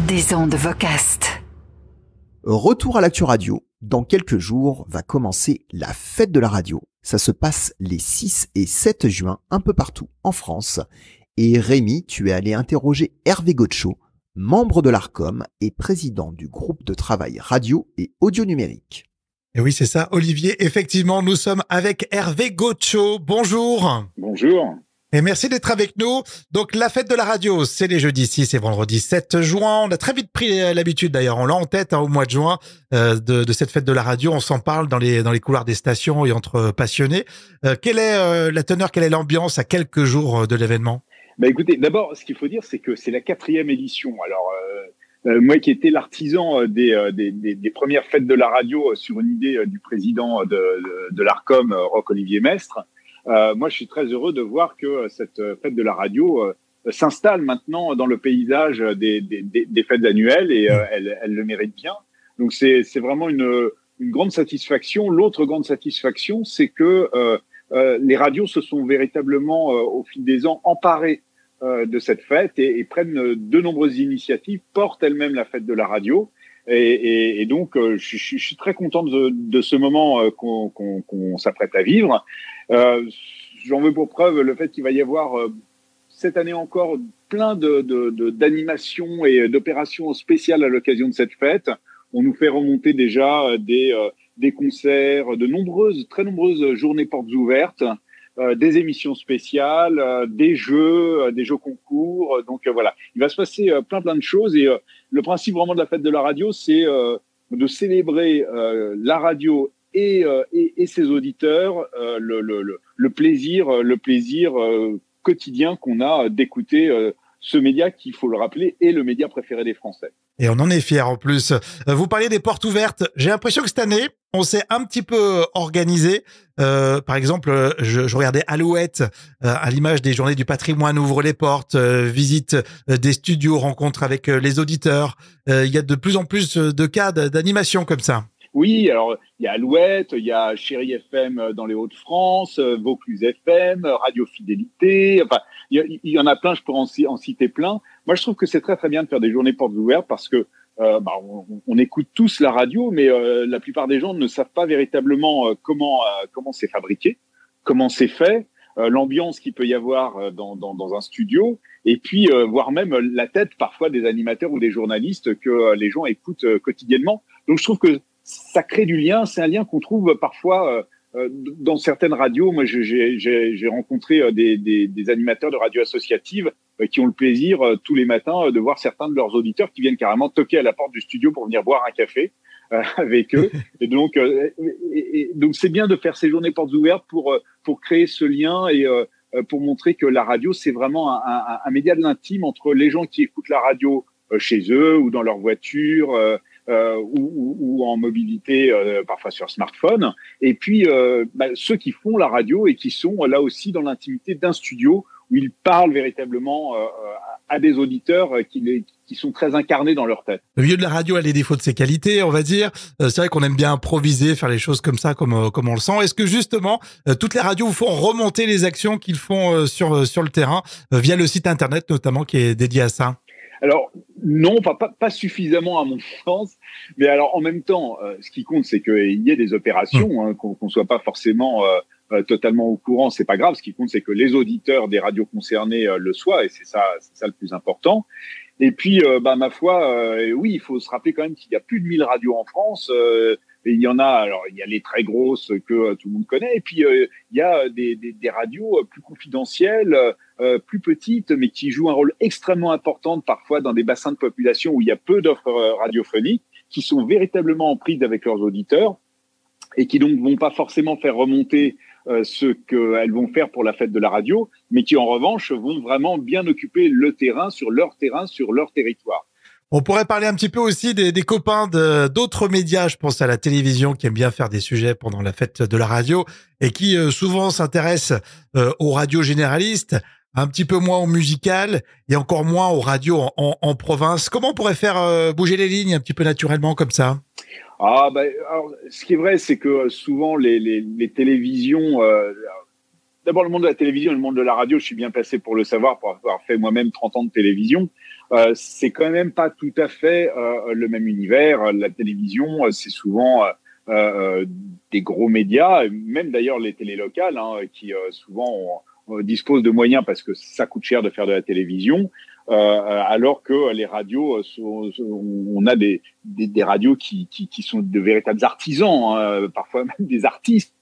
des ondes Vocast. Retour à l'Actu Radio. Dans quelques jours va commencer la fête de la radio. Ça se passe les 6 et 7 juin un peu partout en France. Et Rémi, tu es allé interroger Hervé Gotcho, membre de l'Arcom et président du groupe de travail radio et audio numérique. Et oui, c'est ça, Olivier. Effectivement, nous sommes avec Hervé Gotcho. Bonjour. Bonjour. Et merci d'être avec nous. Donc, la fête de la radio, c'est les jeudis 6 et vendredi 7 juin. On a très vite pris l'habitude, d'ailleurs. On l'a en tête au mois de juin de cette fête de la radio. On s'en parle dans les couloirs des stations et entre passionnés. Quelle est la teneur, quelle est l'ambiance à quelques jours de l'événement ? Écoutez, d'abord, ce qu'il faut dire, c'est que c'est la 4e édition. Alors, moi qui étais l'artisan des premières fêtes de la radio sur une idée du président de l'Arcom, Roch-Olivier Mestre, moi je suis très heureux de voir que cette fête de la radio s'installe maintenant dans le paysage des fêtes annuelles et elle le mérite bien. Donc c'est vraiment une grande satisfaction. L'autre grande satisfaction, c'est que les radios se sont véritablement au fil des ans emparées de cette fête et prennent de nombreuses initiatives, portent elles-mêmes la fête de la radio. Et donc, je suis très content de ce moment qu'on s'apprête à vivre. J'en veux pour preuve le fait qu'il va y avoir cette année encore plein d'animations et d'opérations spéciales à l'occasion de cette fête. On nous fait remonter déjà des concerts, très nombreuses journées portes ouvertes, des émissions spéciales, des jeux concours. Donc voilà, il va se passer plein de choses et le principe vraiment de la fête de la radio, c'est de célébrer la radio et ses auditeurs, le plaisir quotidien qu'on a d'écouter ce média qui, il faut le rappeler, est le média préféré des Français. Et on en est fiers en plus. Vous parliez des portes ouvertes. J'ai l'impression que cette année, on s'est un petit peu organisé. Par exemple, je regardais Alouette à l'image des journées du patrimoine, ouvre les portes, visite des studios, rencontre avec les auditeurs. Il y a de plus en plus de cas d'animation comme ça. Oui, alors il y a Alouette, il y a Chérie FM dans les Hauts-de-France, Vaucluse FM, Radio Fidélité. Enfin, il y en a plein, je pourrais en citer plein. Moi, je trouve que c'est très très bien de faire des journées portes ouvertes parce que on écoute tous la radio, mais la plupart des gens ne savent pas véritablement comment c'est fabriqué, comment c'est fait, l'ambiance qu'il peut y avoir dans un studio, et puis voire même la tête parfois des animateurs ou des journalistes que les gens écoutent quotidiennement. Donc je trouve que ça crée du lien. C'est un lien qu'on trouve parfois dans certaines radios. Moi, j'ai rencontré des animateurs de radio associative qui ont le plaisir tous les matins de voir certains de leurs auditeurs qui viennent carrément toquer à la porte du studio pour venir boire un café avec eux. Et donc c'est bien de faire ces journées portes ouvertes pour créer ce lien et pour montrer que la radio, c'est vraiment un média de l'intime entre les gens qui écoutent la radio chez eux ou dans leur voiture ou en mobilité, parfois sur smartphone, et puis ceux qui font la radio et qui sont là aussi dans l'intimité d'un studio où ils parlent véritablement à des auditeurs qui sont très incarnés dans leur tête. Le milieu de la radio a les défauts de ses qualités, on va dire. C'est vrai qu'on aime bien improviser, faire les choses comme ça, comme on le sent. Est-ce que justement, toutes les radios vous font remonter les actions qu'ils font sur le terrain, via le site internet notamment qui est dédié à ça ? Alors non, pas suffisamment à mon sens, mais alors en même temps, ce qui compte, c'est qu'il y ait des opérations, qu'on soit pas forcément totalement au courant, c'est pas grave. Ce qui compte, c'est que les auditeurs des radios concernées le soient, et c'est ça le plus important. Et puis, ma foi, oui, il faut se rappeler quand même qu'il y a plus de 1000 radios en France. Et il y en a, alors il y a les très grosses que tout le monde connaît, et puis il y a des radios plus confidentielles, plus petites, mais qui jouent un rôle extrêmement important parfois dans des bassins de population où il y a peu d'offres radiophoniques, qui sont véritablement en prise avec leurs auditeurs et qui donc vont pas forcément faire remonter ce qu'elles vont faire pour la fête de la radio, mais qui en revanche vont vraiment bien occuper le terrain, sur leur territoire. On pourrait parler un petit peu aussi des copains d'autres médias, je pense à la télévision qui aime bien faire des sujets pendant la fête de la radio et qui souvent s'intéressent aux radios généralistes, un petit peu moins au musical et encore moins aux radios en province. Comment on pourrait faire bouger les lignes un petit peu naturellement comme ça ? Alors, ce qui est vrai, c'est que souvent les télévisions d'abord le monde de la télévision et le monde de la radio, je suis bien placé pour le savoir, pour avoir fait moi-même 30 ans de télévision. C'est quand même pas tout à fait le même univers. La télévision, c'est souvent des gros médias, même d'ailleurs les télés locales, qui souvent disposent de moyens parce que ça coûte cher de faire de la télévision. Alors que les radios, on a des radios qui sont de véritables artisans, parfois même des artistes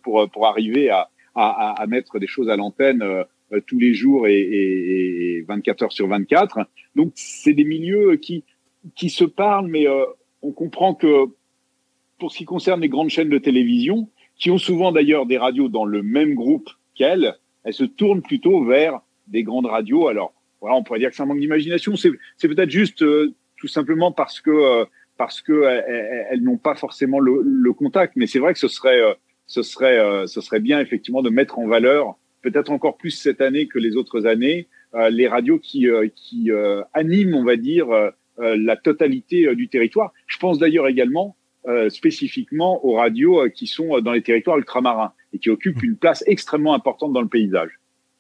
pour arriver à mettre des choses à l'antenne tous les jours et 24 heures sur 24. Donc c'est des milieux qui se parlent, mais on comprend que pour ce qui concerne les grandes chaînes de télévision, qui ont souvent d'ailleurs des radios dans le même groupe qu'elles, elles se tournent plutôt vers des grandes radios. Alors voilà, on pourrait dire que c'est un manque d'imagination. C'est peut-être juste tout simplement parce que elles n'ont pas forcément le contact. Mais c'est vrai que ce serait bien effectivement de mettre en valeur, peut-être encore plus cette année que les autres années, les radios qui animent, on va dire, la totalité du territoire. Je pense d'ailleurs également spécifiquement aux radios qui sont dans les territoires ultramarins et qui occupent une place extrêmement importante dans le paysage.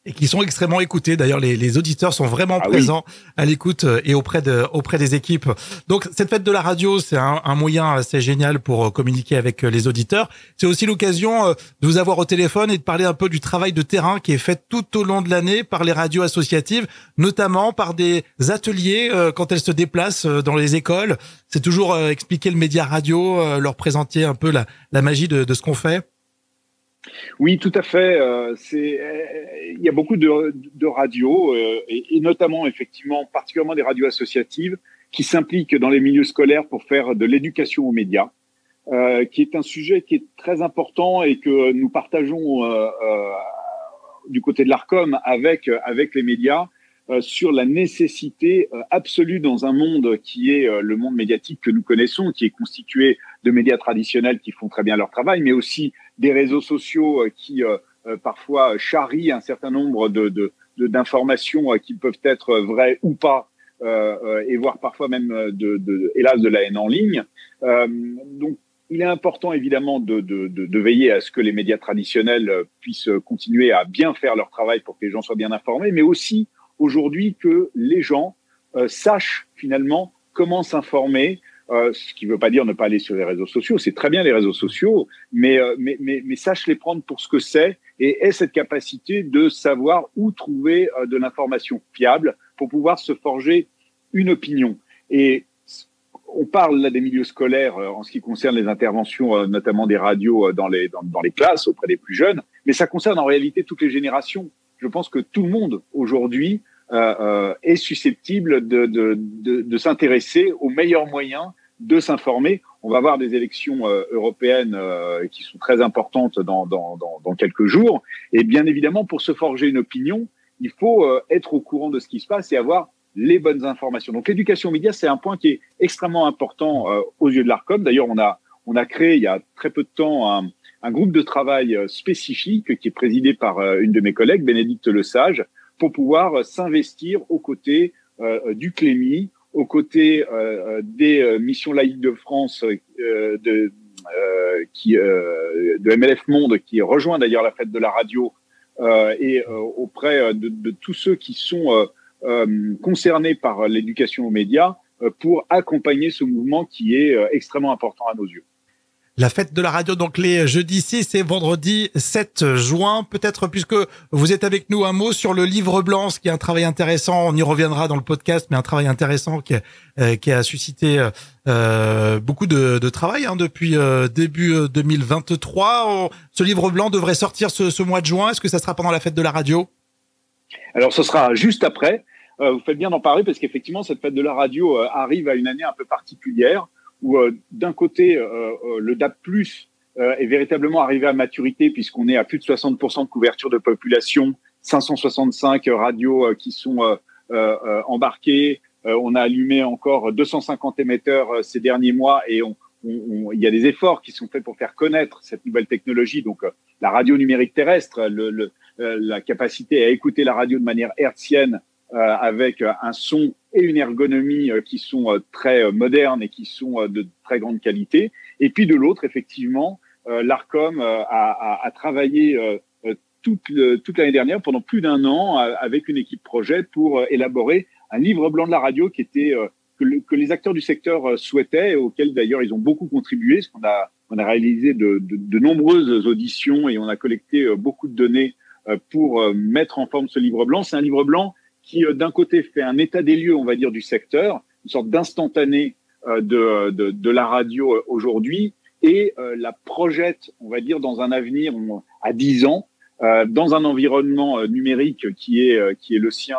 Et qui sont extrêmement écoutés. D'ailleurs, les auditeurs sont vraiment présents à l'écoute et auprès des équipes. Donc, cette fête de la radio, c'est un moyen assez génial pour communiquer avec les auditeurs. C'est aussi l'occasion de vous avoir au téléphone et de parler un peu du travail de terrain qui est fait tout au long de l'année par les radios associatives, notamment par des ateliers quand elles se déplacent dans les écoles. C'est toujours expliquer le média radio, leur présenter un peu la magie de ce qu'on fait. Oui, tout à fait. Il y a beaucoup de radios et notamment, effectivement, particulièrement des radios associatives qui s'impliquent dans les milieux scolaires pour faire de l'éducation aux médias, qui est un sujet qui est très important et que nous partageons du côté de l'Arcom avec les médias sur la nécessité absolue dans un monde qui est le monde médiatique que nous connaissons, qui est constitué de médias traditionnels qui font très bien leur travail, mais aussi des réseaux sociaux qui parfois charrient un certain nombre d'informations qui peuvent être vraies ou pas, et voire parfois même hélas de la haine en ligne. Donc il est important évidemment de veiller à ce que les médias traditionnels puissent continuer à bien faire leur travail pour que les gens soient bien informés, mais aussi aujourd'hui que les gens sachent finalement comment s'informer. Ce qui ne veut pas dire ne pas aller sur les réseaux sociaux, c'est très bien les réseaux sociaux, mais sache les prendre pour ce que c'est et aie cette capacité de savoir où trouver de l'information fiable pour pouvoir se forger une opinion. Et on parle là des milieux scolaires en ce qui concerne les interventions, notamment des radios dans les classes auprès des plus jeunes, mais ça concerne en réalité toutes les générations. Je pense que tout le monde aujourd'hui est susceptible de s'intéresser aux meilleurs moyens de s'informer. On va avoir des élections européennes qui sont très importantes dans quelques jours. Et bien évidemment, pour se forger une opinion, il faut être au courant de ce qui se passe et avoir les bonnes informations. Donc l'éducation aux médias, c'est un point qui est extrêmement important aux yeux de l'Arcom. D'ailleurs, on a créé il y a très peu de temps un groupe de travail spécifique qui est présidé par une de mes collègues, Bénédicte Lesage, pour pouvoir s'investir aux côtés du CLEMI, aux côtés des missions laïques de France, de MLF Monde, qui rejoint d'ailleurs la fête de la radio, et auprès de tous ceux qui sont concernés par l'éducation aux médias, pour accompagner ce mouvement qui est extrêmement important à nos yeux. La fête de la radio, donc les jeudis 6 et vendredi 7 juin. Peut-être, puisque vous êtes avec nous, un mot sur le livre blanc, ce qui est un travail intéressant. On y reviendra dans le podcast, mais un travail intéressant qui a suscité beaucoup de travail depuis début 2023. Ce livre blanc devrait sortir ce mois de juin. Est-ce que ça sera pendant la fête de la radio? Alors, ce sera juste après. Vous faites bien d'en parler parce qu'effectivement, cette fête de la radio arrive à une année un peu particulière, où d'un côté, le DAB+, est véritablement arrivé à maturité puisqu'on est à plus de 60% de couverture de population, 565 radios qui sont embarquées. On a allumé encore 250 émetteurs ces derniers mois et il y a des efforts qui sont faits pour faire connaître cette nouvelle technologie. Donc, la radio numérique terrestre, la capacité à écouter la radio de manière hertzienne, avec un son et une ergonomie qui sont très modernes et qui sont de très grande qualité. Et puis de l'autre, effectivement, l'Arcom a travaillé toute l'année dernière, pendant plus d'un an, avec une équipe projet pour élaborer un livre blanc de la radio qui était que les acteurs du secteur souhaitaient et auquel d'ailleurs ils ont beaucoup contribué, parce qu'on a réalisé de nombreuses auditions et on a collecté beaucoup de données pour mettre en forme ce livre blanc. C'est un livre blanc qui, d'un côté, fait un état des lieux, on va dire, du secteur, une sorte d'instantané de la radio aujourd'hui, et la projette, on va dire, dans un avenir à 10 ans, dans un environnement numérique qui est le sien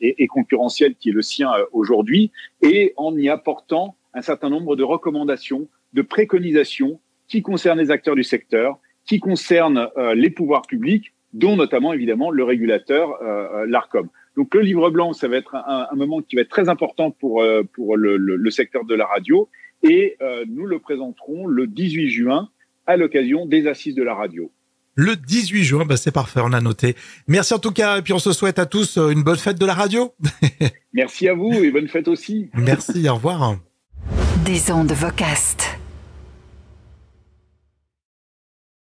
et concurrentiel qui est le sien aujourd'hui, et en y apportant un certain nombre de recommandations, de préconisations qui concernent les acteurs du secteur, qui concernent les pouvoirs publics, dont notamment évidemment le régulateur, l'Arcom. Donc le livre blanc, ça va être un moment qui va être très important pour le secteur de la radio, et nous le présenterons le 18 juin à l'occasion des Assises de la radio. Le 18 juin, c'est parfait, on a noté. Merci en tout cas, et puis on se souhaite à tous une bonne fête de la radio. Merci à vous et bonne fête aussi. Merci, au revoir. Des ondes Vocast.